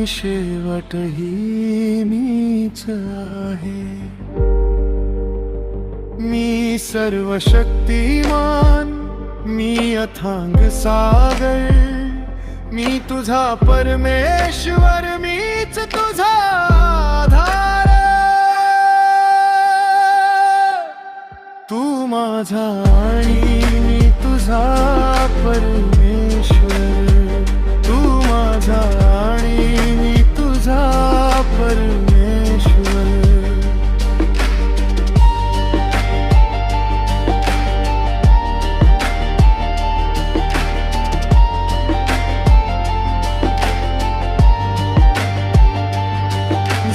आणि शेवटही मीच आहे. मी सर्व शक्तिमान, मी अथांग सागर, मी तुझा परमेश्वर, मीच तुझा आधार. तू माझा आणि मी तुझा परमेश्वर. तू माझा आणि मी तुझा परमेश्वर.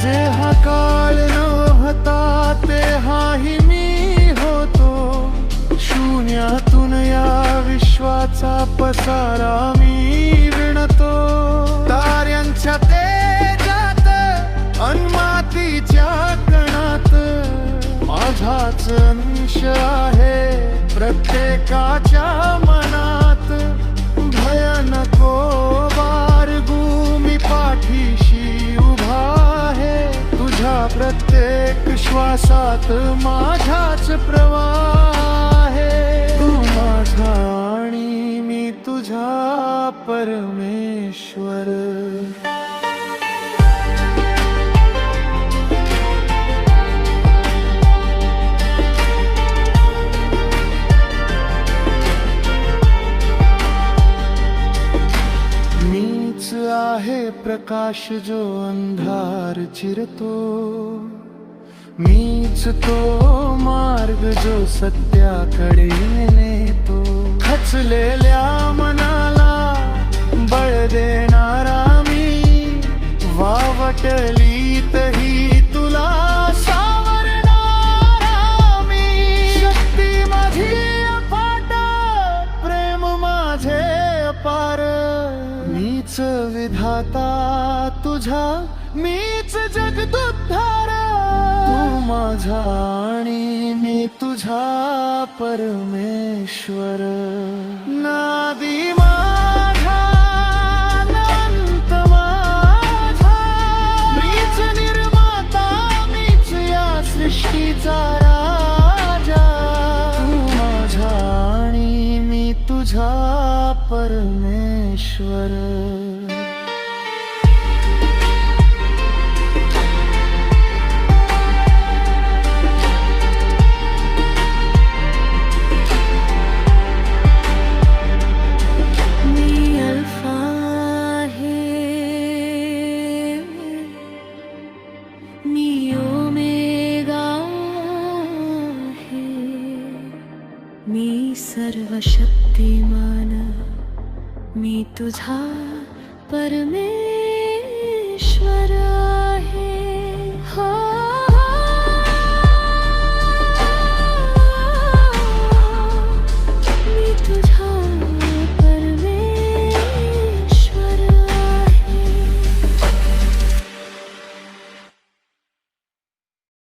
जे हा काळ नव्हता ते हाही मी होतो. शून्यातून या विश्वाचा पसारा मी विणतो. ताऱ्यांच्या तेजात अन मातीच्या कणात माझाच अंश आहे. प्रत्येकाच्या मनात भय नको बाळगू, मी पाठीशी उभा आहे. तुझ्या प्रत्येक श्वासात माझाच प्रवाह आहे. तू माझा आणि मी तुझा परमेश्वर. मीच आहे प्रकाश जो अंधार चिरतो. मीच तो मार्ग जो सत्याकडे नेतो. खचलेल्या मनाला बळ देणारा मी, वावटलीतही तुला सावरणारा मी. शक्ती माझी अफाट, प्रेम माझे अपार. मीच विधाता तुझा, मीच जगदुद्धार. तू माझा आणि मी तुझा परमेश्वर. नादी माझा अनंत माझा, मीच निर्माता, मीच या सृष्टीचा राजा. तू माझा आणि मी तुझा परमेश्वर. मी सर्वशक्तिमान, मी तुझा परमेश्वर.